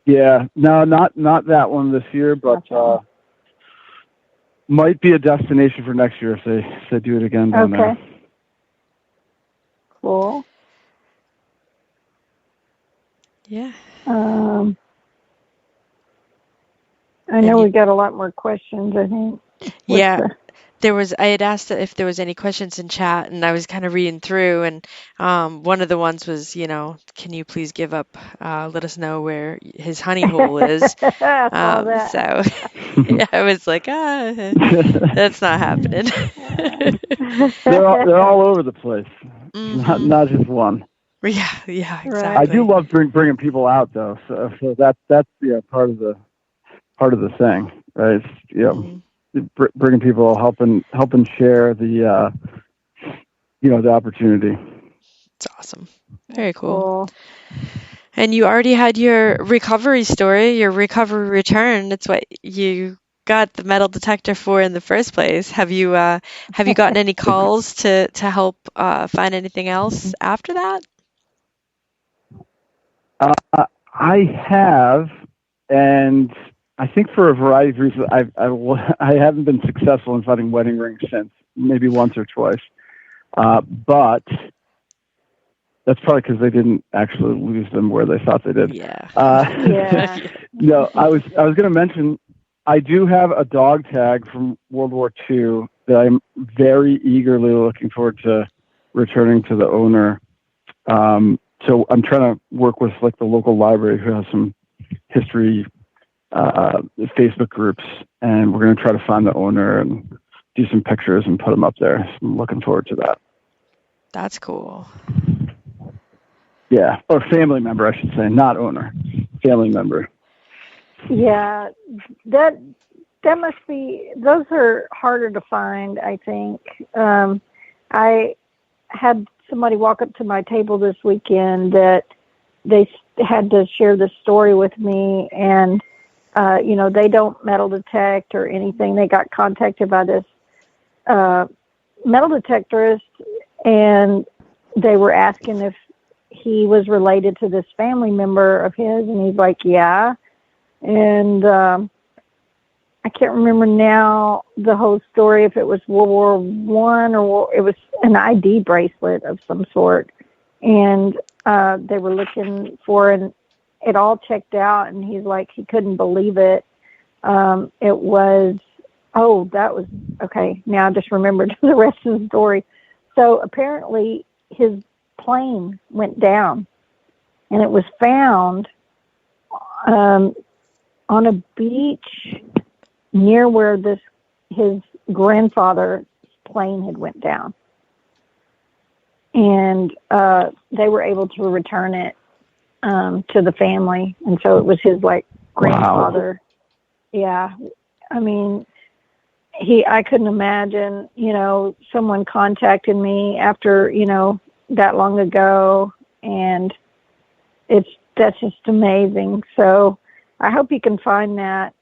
Yeah, no, not that one this year, but might be a destination for next year if they do it again down there. Cool. Yeah. I know we got a lot more questions, I think. Yeah. I had asked if there was any questions in chat, and I was kind of reading through, and one of the ones was, can you please let us know where his honey hole is? I saw that. So yeah, I was like, that's not happening. They're all over the place. Mm-hmm. Not just one. Yeah, exactly. Right. I do love bringing people out though, so that's part of the thing, right? It's, bringing people, helping share the the opportunity. It's awesome. Very cool. And you already had your recovery story, your recovery return. It's what you got the metal detector for in the first place. Have you gotten any calls to help find anything else after that? I have, and I think for a variety of reasons, I haven't been successful in finding wedding rings since, maybe once or twice. But that's probably because they didn't actually lose them where they thought they did. Yeah. No, I was going to mention, I do have a dog tag from World War II that I'm very eagerly looking forward to returning to the owner. So I'm trying to work with the local library who has some history Facebook groups, and we're going to try to find the owner and do some pictures and put them up there. So I'm looking forward to that. That's cool. Yeah, or family member, I should say, not owner, family member. Yeah, that must be. Those are harder to find, I think. I had somebody walk up to my table this weekend that they had to share this story with me, and they don't metal detect or anything. They got contacted by this metal detectorist, and they were asking if he was related to this family member of his, and he's like, yeah. And I can't remember now the whole story, if it was World War I or it was an ID bracelet of some sort. And they were looking for, and it all checked out, and he's like, he couldn't believe it. It was, that was, okay, now I just remembered the rest of the story. So apparently his plane went down, and it was found on a beach near where his grandfather's plane had went down, and they were able to return it to the family, and so it was his grandfather. Wow. Yeah, I mean, I couldn't imagine, someone contacted me after that long ago, and that's just amazing. So I hope you can find that,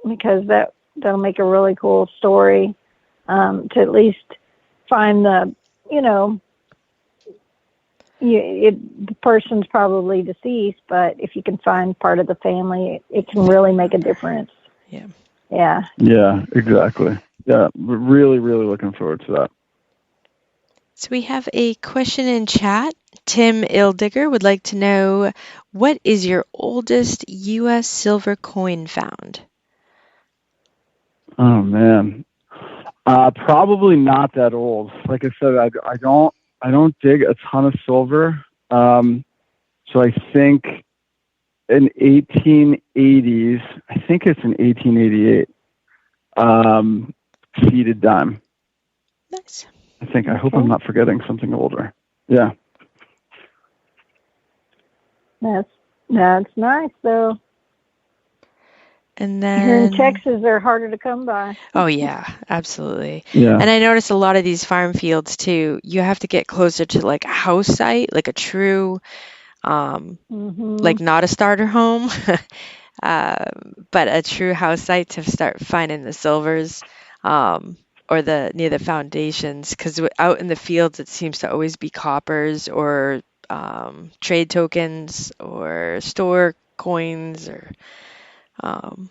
because that'll make a really cool story, to at least find the person's probably deceased, but if you can find part of the family, it can really make a difference. Yeah, exactly. Yeah, we're really, really looking forward to that. So we have a question in chat. Tim Ildigger would like to know, what is your oldest U.S. silver coin found? Oh man, probably not that old. Like I said, I don't dig a ton of silver. So I think in 1880s, I think it's in 1888, seeded dime. Nice. I hope I'm not forgetting something older. Yeah. That's nice though. And then here in Texas, they're harder to come by. Oh yeah, absolutely. Yeah. And I noticed a lot of these farm fields too, you have to get closer to a house site, like a true not a starter home, but a true house site to start finding the silvers, or near the foundations, because out in the fields it seems to always be coppers or trade tokens or store coins or I'm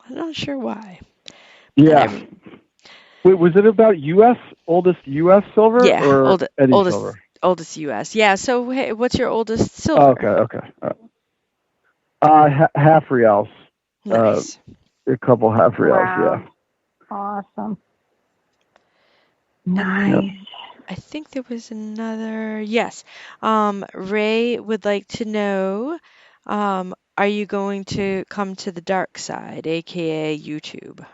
not sure why. Yeah. Wait, was it about oldest U.S. silver or Eddie silver? Oldest U.S. Yeah. So, hey, what's your oldest silver? Okay. Half reals. Nice. A couple half reals. Wow. Yeah. Awesome. Nice. I think there was another. Yes. Ray would like to know, are you going to come to the dark side, aka YouTube?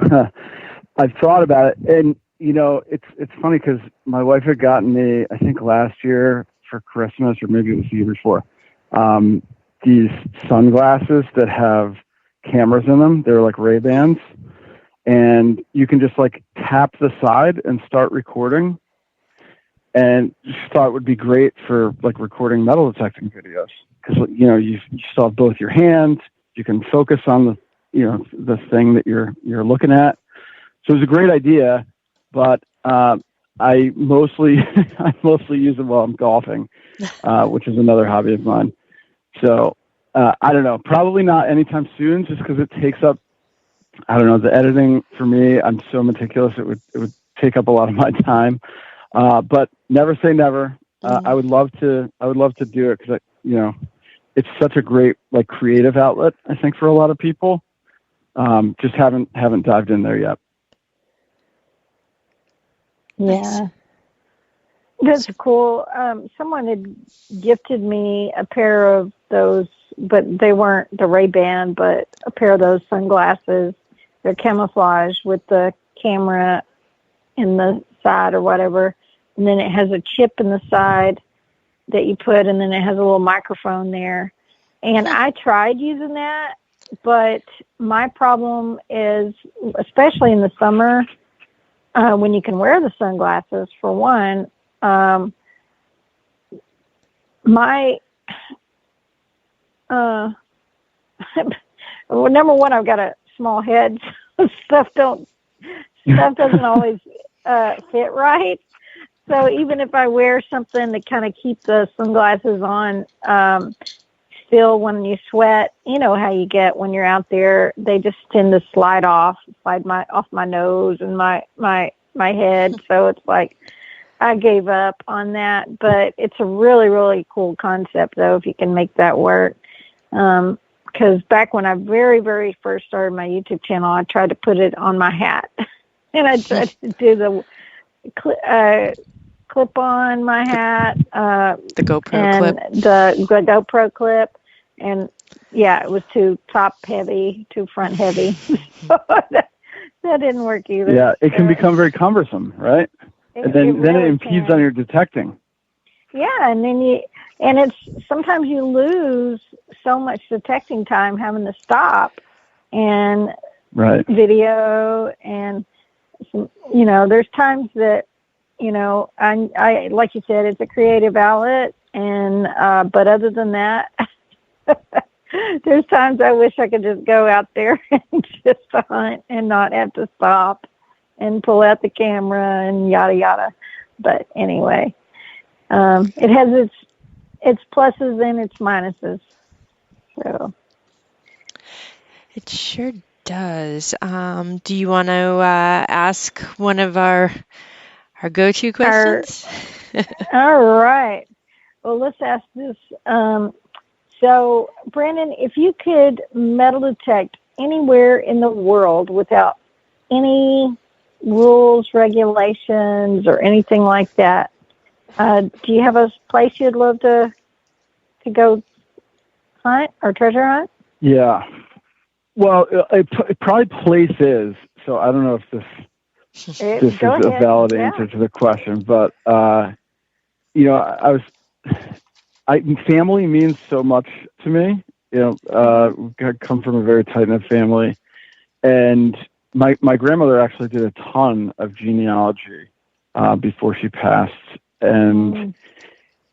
I've thought about it, and it's funny because my wife had gotten me, I think last year for Christmas, or maybe it was the year before, these sunglasses that have cameras in them. They're like Ray-Bans, and you can just like tap the side and start recording. And just thought it would be great for like recording metal detecting videos because you still have both your hands. You can focus on the thing that you're looking at. So it was a great idea, but I mostly use it while I'm golfing, which is another hobby of mine. So I don't know, probably not anytime soon, just because it takes up. I don't know, the editing for me. I'm so meticulous; it would take up a lot of my time. But never say never. I would love to do it because it's such a great like creative outlet. I think for a lot of people. Just haven't dived in there yet. Yeah, that's cool. Someone had gifted me a pair of those, but they weren't the Ray-Ban, but a pair of those sunglasses. They're camouflage with the camera in the side or whatever, and then it has a chip in the side that you put, and then it has a little microphone there. And I tried using that, but my problem is, especially in the summer, when you can wear the sunglasses, for one, well, number one, I've got a small head, so stuff doesn't always fit right. So even if I wear something to kind of keep the sunglasses on, still when you sweat, you know how you get when you're out there, they just tend to slide off my nose and my head. So it's like I gave up on that, but it's a really, really cool concept though, if you can make that work. Because back when I very, very first started my YouTube channel, I tried to put it on my hat and I tried to do the clip on my hat, the GoPro and clip, the GoPro clip, and yeah, it was too top heavy, too front heavy. So that didn't work either. Yeah, it can become very cumbersome, right? And then it impedes on your detecting. Yeah, and it's sometimes you lose so much detecting time having to stop and video, and there's times that I like you said, it's a creative outlet, and but other than that, there's times I wish I could just go out there and just hunt and not have to stop and pull out the camera and yada yada. But anyway, it has its pluses and its minuses. So it sure does. Do you want to ask one of our go-to questions? All right. Well, let's ask this. So, Brandon, if you could metal detect anywhere in the world without any rules, regulations, or anything like that, do you have a place you'd love to go hunt or treasure hunt? Yeah. Well, it probably place is. So I don't know if this is a valid answer to the question, but family means so much to me. I come from a very tight-knit family, and my grandmother actually did a ton of genealogy before she passed, and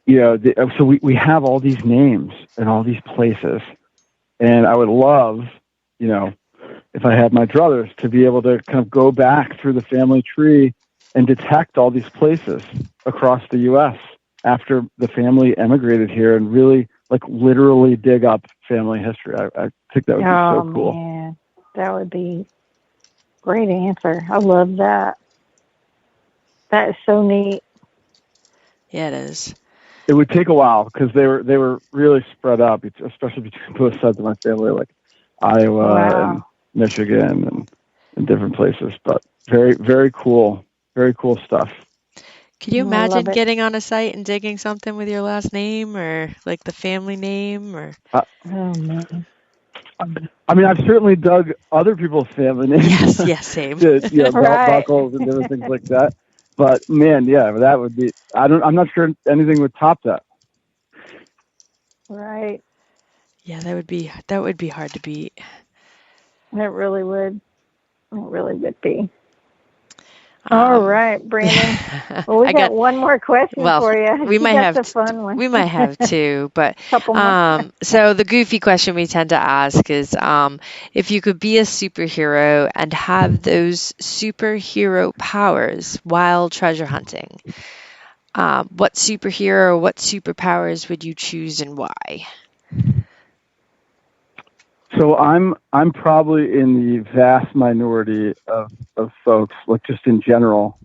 so we have all these names and all these places, and I would love, if I had my druthers, to be able to kind of go back through the family tree and detect all these places across the U.S. after the family emigrated here, and really like literally dig up family history. I think that would be so cool. Man, that would be great answer. I love that. That is so neat. Yeah, it is. It would take a while because they were really spread out, especially between both sides of my family, like Iowa and Michigan and different places. But very, very cool stuff. Could you imagine getting on a site and digging something with your last name or like the family name or? Oh man. I mean, I've certainly dug other people's family names. Yes, same. Belt buckles and different things like that. But man, yeah, that would be. I'm not sure anything would top that. Right. Yeah, that would be hard to beat. It really would. It really would be. All right, Brandon. Well, we got one more question for you. We might have fun one. We might have two, but couple more. So the goofy question we tend to ask is, if you could be a superhero and have those superhero powers while treasure hunting, what superhero or what superpowers would you choose and why? So I'm probably in the vast minority of folks, like just in general.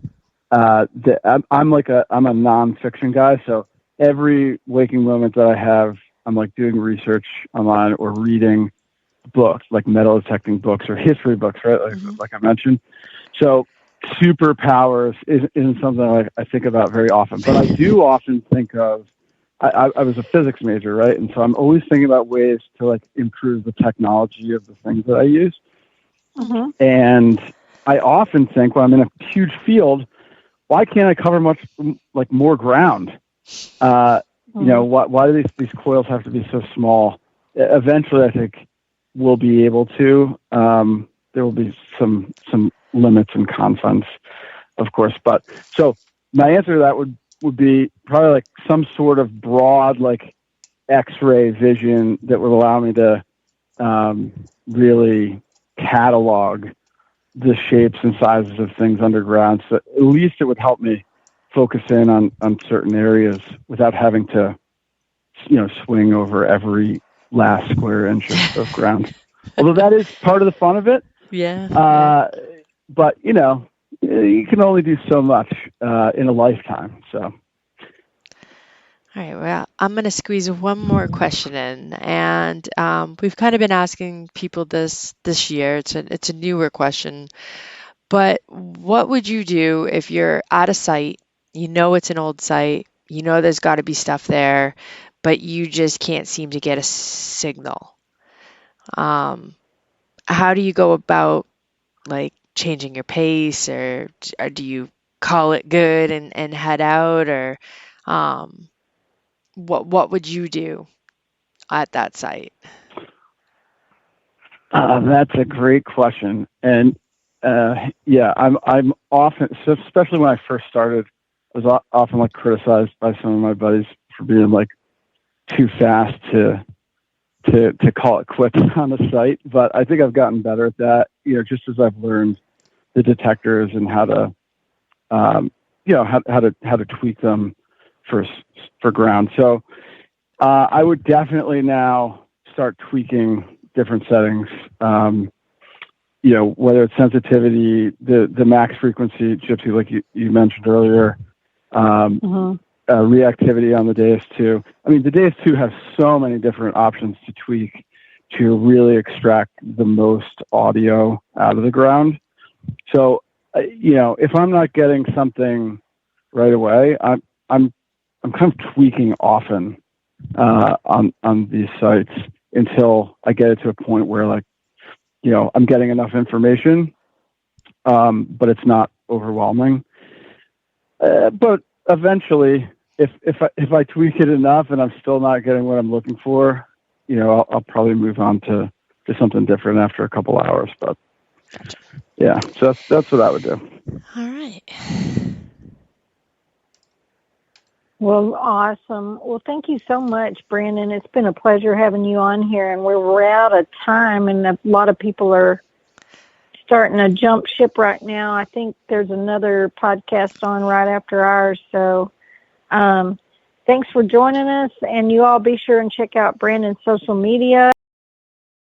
I'm a nonfiction guy, so every waking moment that I have, I'm like doing research online or reading books, like metal detecting books or history books, right? Like I mentioned. So superpowers isn't something I think about very often, but I do often think of. I was a physics major, right? And so I'm always thinking about ways to like improve the technology of the things that I use. Mm-hmm. And I often think when I'm in a huge field, why can't I cover much like more ground? You know, why do these coils have to be so small? Eventually, I think we'll be able to. There will be some limits and confines, of course. But so my answer to that would be probably like some sort of broad like X-ray vision that would allow me to really catalog the shapes and sizes of things underground. So at least it would help me focus in on certain areas without having to, swing over every last square inch of ground. Although that is part of the fun of it. Yeah. But, you can only do so much in a lifetime. So. All right. Well, I'm going to squeeze one more question in, and we've kind of been asking people this year. It's a newer question, but what would you do if you're at a site? You know it's an old site. You know there's got to be stuff there, but you just can't seem to get a signal. How do you go about like changing your pace, or do you call it good and head out, or what would you do at that site? That's a great question, and I'm often, so especially when I first started, I was often like criticized by some of my buddies for being like too fast to call it quits on a site. But I think I've gotten better at that, just as I've learned the detectors and how to, how to tweak them for ground. So I would definitely now start tweaking different settings. Whether it's sensitivity, the max frequency, Gypsy, like you mentioned earlier, reactivity on the DS2. I mean, the DS2 has so many different options to tweak to really extract the most audio out of the ground. So, if I'm not getting something right away, I'm kind of tweaking often on these sites until I get it to a point where, like, I'm getting enough information, but it's not overwhelming. But eventually, if I tweak it enough and I'm still not getting what I'm looking for, I'll probably move on to something different after a couple hours. But yeah, so that's what I would do. All right. Well, awesome. Well, thank you so much, Brandon. It's been a pleasure having you on here, and we're out of time, and a lot of people are starting to jump ship right now. I think there's another podcast on right after ours. So Thanks for joining us, and you all be sure and check out Brandon's social media.